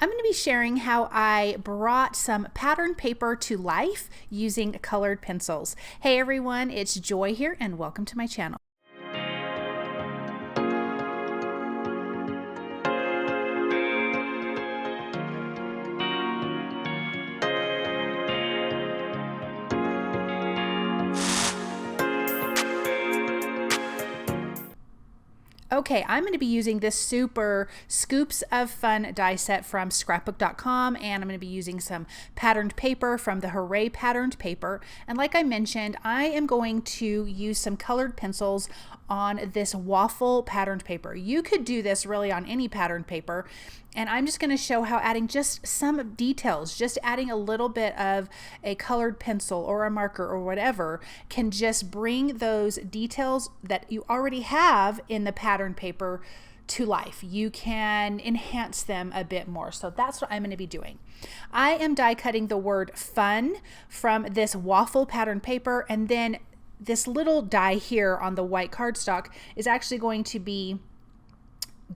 I'm going to be sharing how I brought some pattern paper to life using colored pencils. Hey everyone, it's Joy here and welcome to my channel. Okay, I'm going to be using this super Scoops of Fun die set from scrapbook.com, and I'm going to be using some patterned paper from the Hooray patterned paper. And like I mentioned, I am going to use some colored pencils on this waffle patterned paper. You could do this really on any patterned paper, and I'm just going to show how adding just some details, just adding a little bit of a colored pencil or a marker or whatever, can just bring those details that you already have in the pattern paper to life. You can enhance them a bit more. So that's what I'm going to be doing. I am die cutting the word fun from this waffle pattern paper, and then this little die here on the white cardstock is actually going to be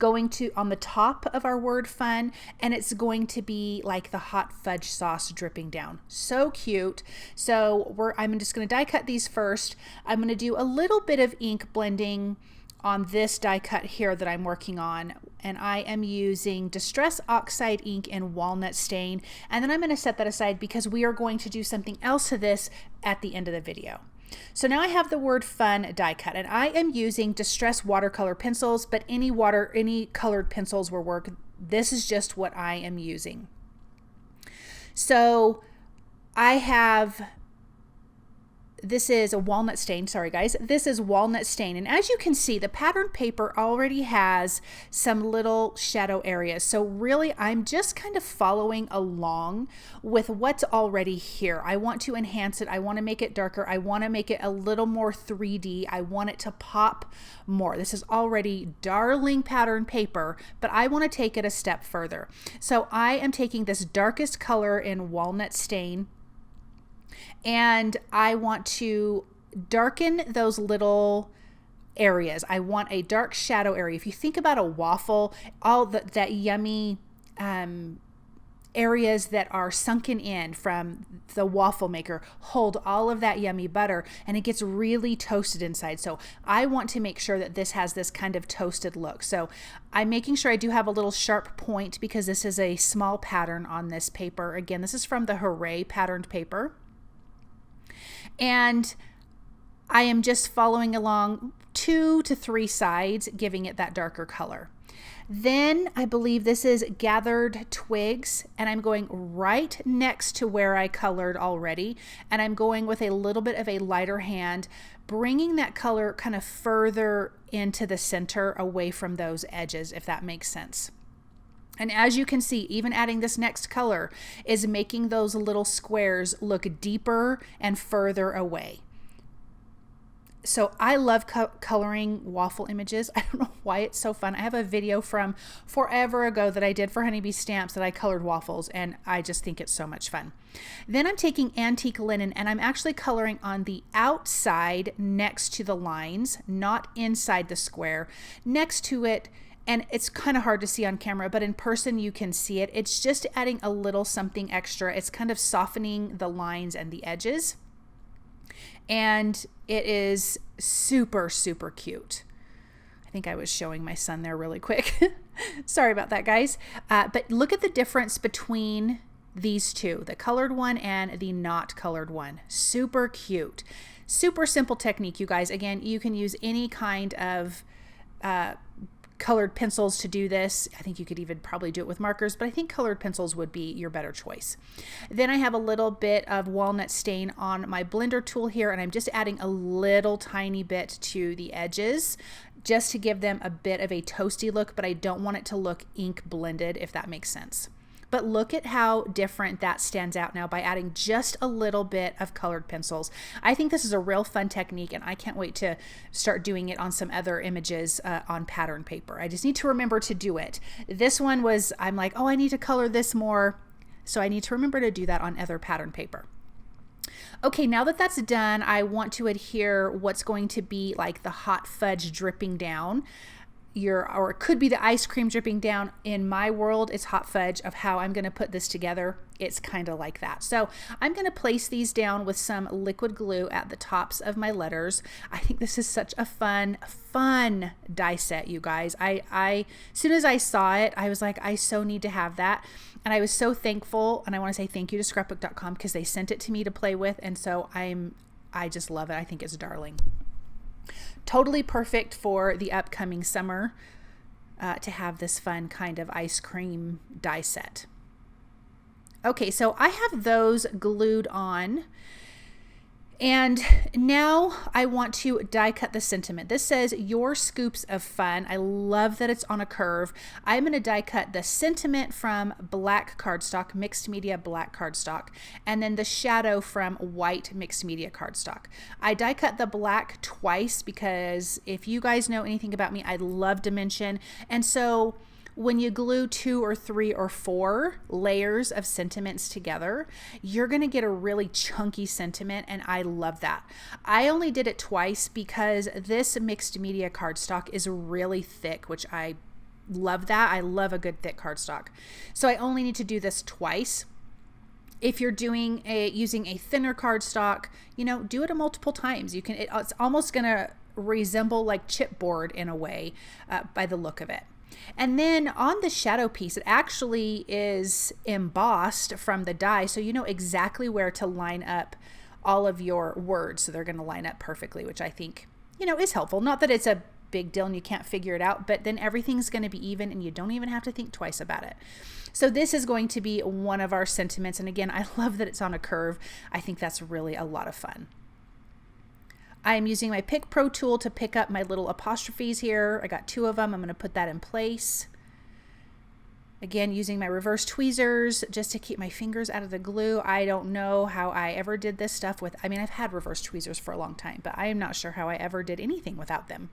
on the top of our word fun, and it's going to be like the hot fudge sauce dripping down. So cute. So I'm just going to die cut these first. I'm going to do a little bit of ink blending on this die cut here that I'm working on, and I am using Distress Oxide ink in Walnut stain, and then I'm going to set that aside because we are going to do something else to this at the end of the video. So now I have the word fun die cut, and I am using Distress watercolor pencils, but any colored pencils will work. This is just what I am using. So this is a walnut stain, sorry guys, this is walnut stain, and as you can see, the pattern paper already has some little shadow areas. So really I'm just kind of following along with what's already here. I want to enhance it, I want to make it darker, I want to make it a little more 3D, I want it to pop more. This is already darling pattern paper, but I want to take it a step further. So I am taking this darkest color in walnut stain, and I want to darken those little areas. I want a dark shadow area. If you think about a waffle, all that yummy areas that are sunken in from the waffle maker hold all of that yummy butter, and it gets really toasted inside. So I want to make sure that this has this kind of toasted look. So I'm making sure I do have a little sharp point because this is a small pattern on this paper. Again, this is from the Hooray patterned paper. And I am just following along 2 to 3 sides, giving it that darker color. Then I believe this is Gathered Twigs, and I'm going right next to where I colored already, and I'm going with a little bit of a lighter hand, bringing that color kind of further into the center away from those edges, if that makes sense. And as you can see, even adding this next color is making those little squares look deeper and further away. So I love coloring waffle images. I don't know why it's so fun. I have a video from forever ago that I did for Honeybee Stamps that I colored waffles, and I just think it's so much fun. Then I'm taking Antique Linen, and I'm actually coloring on the outside next to the lines, not inside the square, next to it. And it's kind of hard to see on camera, but in person you can see it. It's just adding a little something extra. It's kind of softening the lines and the edges. And it is super, super cute. I think I was showing my son there really quick. Sorry about that, guys. But look at the difference between these two, the colored one and the not colored one. Super cute. Super simple technique, you guys. Again, you can use any kind of colored pencils to do this. I think you could even probably do it with markers, but I think colored pencils would be your better choice. Then I have a little bit of walnut stain on my blender tool here, and I'm just adding a little tiny bit to the edges just to give them a bit of a toasty look, but I don't want it to look ink blended, if that makes sense. But look at how different that stands out now by adding just a little bit of colored pencils. I think this is a real fun technique, and I can't wait to start doing it on some other images on pattern paper. I just need to remember to do it. This one was, I'm like, oh, I need to color this more. So I need to remember to do that on other pattern paper. Okay, now that that's done, I want to adhere what's going to be like the hot fudge dripping down. or it could be the ice cream dripping down. In my world, it's hot fudge of how I'm going to put this together. It's kind of like that. So I'm going to place these down with some liquid glue at the tops of my letters. I think this is such a fun die set, you guys. As soon as I saw it, I was like, I so need to have that. And I was so thankful. And I want to say thank you to scrapbook.com because they sent it to me to play with. And so I just love it. I think it's darling. Totally perfect for the upcoming summer to have this fun kind of ice cream die set. Okay, so I have those glued on. And now I want to die cut the sentiment. This says your scoops of fun. I love that it's on a curve. I'm going to die cut the sentiment from black cardstock, mixed media black cardstock, and then the shadow from white mixed media cardstock. I die cut the black twice because if you guys know anything about me, I love dimension. And so when you glue 2 or 3 or 4 layers of sentiments together, you're going to get a really chunky sentiment, and I love that. I only did it twice because this mixed media cardstock is really thick, which I love that. I love a good thick cardstock. So I only need to do this twice. If you're using a thinner cardstock, do it multiple times. It's almost going to resemble like chipboard in a way by the look of it. And then on the shadow piece, it actually is embossed from the die, so you know exactly where to line up all of your words. So they're going to line up perfectly, which I think, is helpful. Not that it's a big deal and you can't figure it out, but then everything's going to be even and you don't even have to think twice about it. So this is going to be one of our sentiments. And again, I love that it's on a curve. I think that's really a lot of fun. I am using my Pick Pro tool to pick up my little apostrophes here. I got 2 of them. I'm going to put that in place. Again, using my reverse tweezers just to keep my fingers out of the glue. I don't know how I ever did this stuff I've had reverse tweezers for a long time, but I am not sure how I ever did anything without them.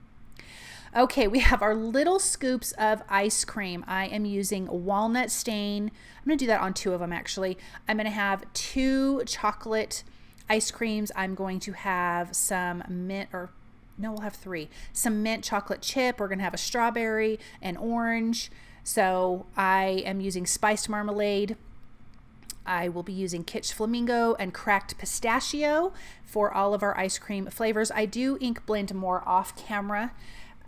Okay, we have our little scoops of ice cream. I am using walnut stain. I'm going to do that on 2 of them actually. I'm going to have 2 chocolate ice creams. I'm going to have some mint, we'll have 3. Some mint chocolate chip. We're going to have a strawberry and orange. So I am using spiced marmalade. I will be using Kitsch Flamingo and cracked pistachio for all of our ice cream flavors. I do ink blend more off camera,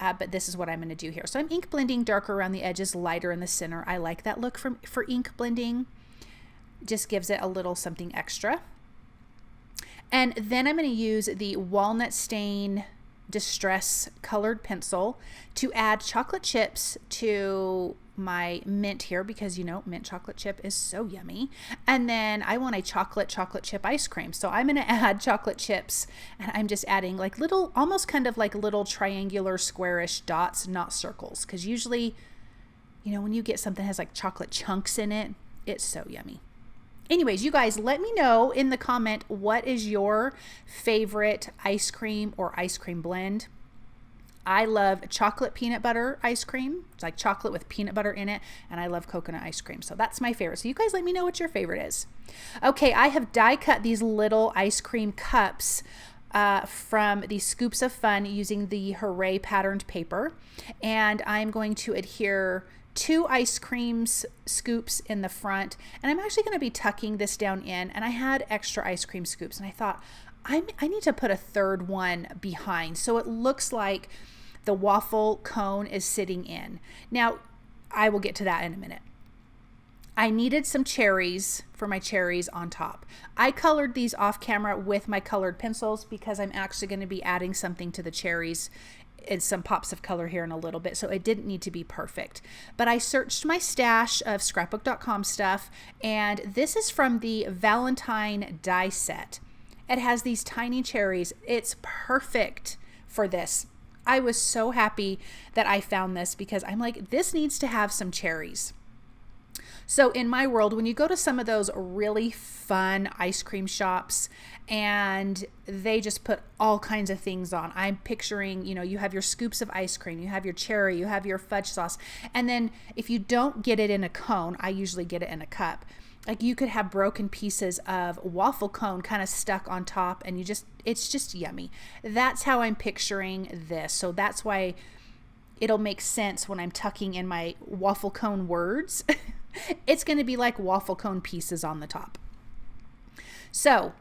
but this is what I'm going to do here. So I'm ink blending darker around the edges, lighter in the center. I like that look for ink blending. Just gives it a little something extra. And then I'm going to use the Walnut Stain Distress colored pencil to add chocolate chips to my mint here because mint chocolate chip is so yummy. And then I want a chocolate chip ice cream. So I'm going to add chocolate chips, and I'm just adding like little, almost kind of like little triangular squarish dots, not circles. Because usually, when you get something that has like chocolate chunks in it, it's so yummy. Anyways, you guys, let me know in the comment what is your favorite ice cream or ice cream blend. I love chocolate peanut butter ice cream. It's like chocolate with peanut butter in it, and I love coconut ice cream. So that's my favorite. So you guys let me know what your favorite is. Okay, I have die cut these little ice cream cups from the Scoops of Fun using the Hooray patterned paper, and I'm going to adhere 2 ice creams scoops in the front, and I'm actually going to be tucking this down in, and I had extra ice cream scoops, and I thought I need to put a 3rd one behind so it looks like the waffle cone is sitting in. Now I will get to that in a minute. I needed some cherries for my cherries on top. I colored these off camera with my colored pencils because I'm actually going to be adding something to the cherries and some pops of color here in a little bit, so it didn't need to be perfect. But I searched my stash of scrapbook.com stuff, and this is from the Valentine die set. It has these tiny cherries. It's perfect for this. I was so happy that I found this because I'm like, this needs to have some cherries. So in my world, when you go to some of those really fun ice cream shops and they just put all kinds of things on, I'm picturing, you have your scoops of ice cream, you have your cherry, you have your fudge sauce. And then if you don't get it in a cone, I usually get it in a cup. Like you could have broken pieces of waffle cone kind of stuck on top, and it's just yummy. That's how I'm picturing this. So that's why it'll make sense when I'm tucking in my waffle cone words. It's going to be like waffle cone pieces on the top. So,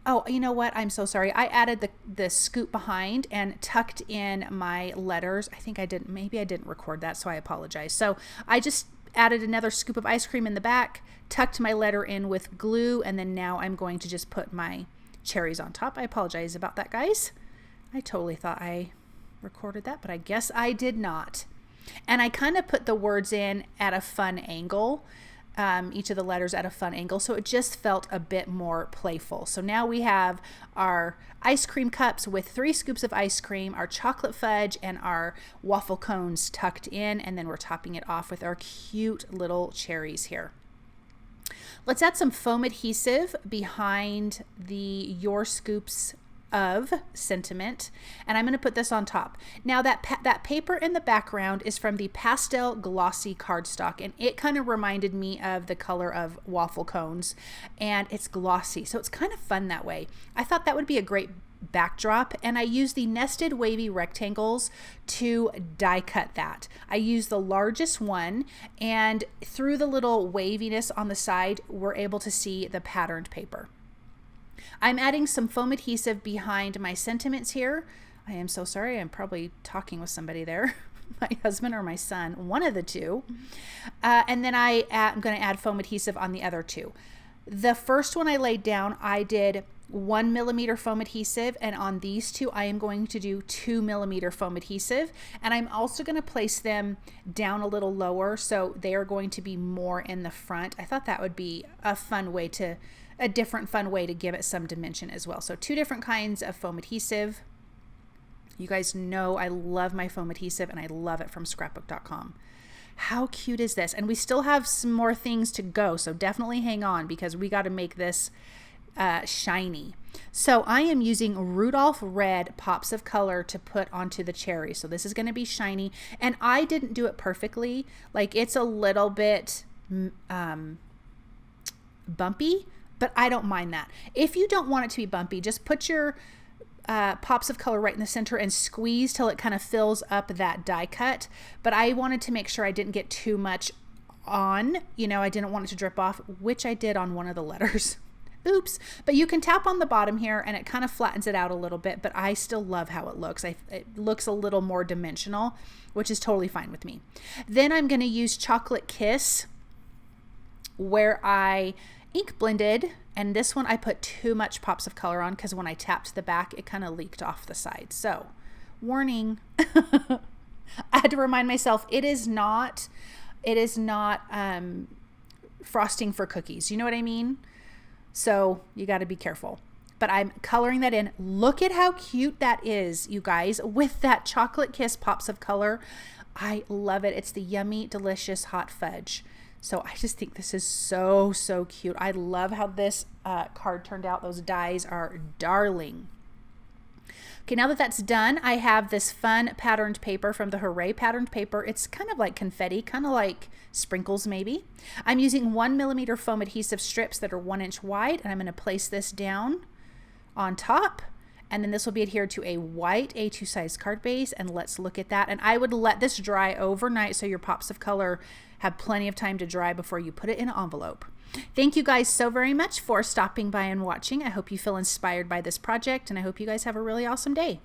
oh, you know what? I'm so sorry. I added the scoop behind and tucked in my letters. I think I didn't, maybe I didn't record that, so I apologize. So I just added another scoop of ice cream in the back, tucked my letter in with glue, and then now I'm going to just put my cherries on top. I apologize about that, guys. I totally thought I recorded that, but I guess I did not. And I kind of put the words in at a fun angle, each of the letters at a fun angle, so it just felt a bit more playful. So now we have our ice cream cups with 3 scoops of ice cream, our chocolate fudge, and our waffle cones tucked in, and then we're topping it off with our cute little cherries here. Let's add some foam adhesive behind the Your Scoops of sentiment, and I'm going to put this on top. Now that paper in the background is from the Pastel Glossy cardstock, and it kind of reminded me of the color of waffle cones, and it's glossy, so it's kind of fun that way. I thought that would be a great backdrop, and I used the nested wavy rectangles to die cut that. I used the largest one, and through the little waviness on the side, we're able to see the patterned paper. I'm adding some foam adhesive behind my sentiments here. I am so sorry. I'm probably talking with somebody there, my husband or my son, one of the two. And then I'm going to add foam adhesive on the other 2. The first one I laid down, I did 1 millimeter foam adhesive, and on these 2 I am going to do 2 millimeter foam adhesive, and I'm also going to place them down a little lower, so they are going to be more in the front. I thought that would be a different fun way to give it some dimension as well. So 2 different kinds of foam adhesive. You guys know I love my foam adhesive, and I love it from scrapbook.com. How cute is this? And we still have some more things to go, so definitely hang on, because we got to make this shiny. So I am using Rudolph red pops of color to put onto the cherry. So this is going to be shiny, and I didn't do it perfectly. Like, it's a little bit bumpy, but I don't mind that. If you don't want it to be bumpy, just put your pops of color right in the center and squeeze till it kind of fills up that die cut. But I wanted to make sure I didn't get too much on, I didn't want it to drip off, which I did on one of the letters. Oops. But you can tap on the bottom here and it kind of flattens it out a little bit, but I still love how it looks. It looks a little more dimensional, which is totally fine with me. Then I'm going to use Chocolate Kiss, where I ink blended, and this one I put too much pops of color on because when I tapped the back, it kind of leaked off the side. So, warning. I had to remind myself it is not frosting for cookies. You know what I mean? So you got to be careful. But I'm coloring that in. Look at how cute that is, you guys, with that Chocolate Kiss pops of color. I love it. It's the yummy, delicious hot fudge. So I just think this is so, so cute. I love how this card turned out. Those dies are darling. Okay, now that that's done, I have this fun patterned paper from the Hooray patterned paper. It's kind of like confetti, kind of like sprinkles maybe. I'm using 1 millimeter foam adhesive strips that are 1 inch wide, and I'm going to place this down on top. And then this will be adhered to a white A2 size card base, and let's look at that. And I would let this dry overnight so your pops of color have plenty of time to dry before you put it in an envelope. Thank you guys so very much for stopping by and watching. I hope you feel inspired by this project, and I hope you guys have a really awesome day.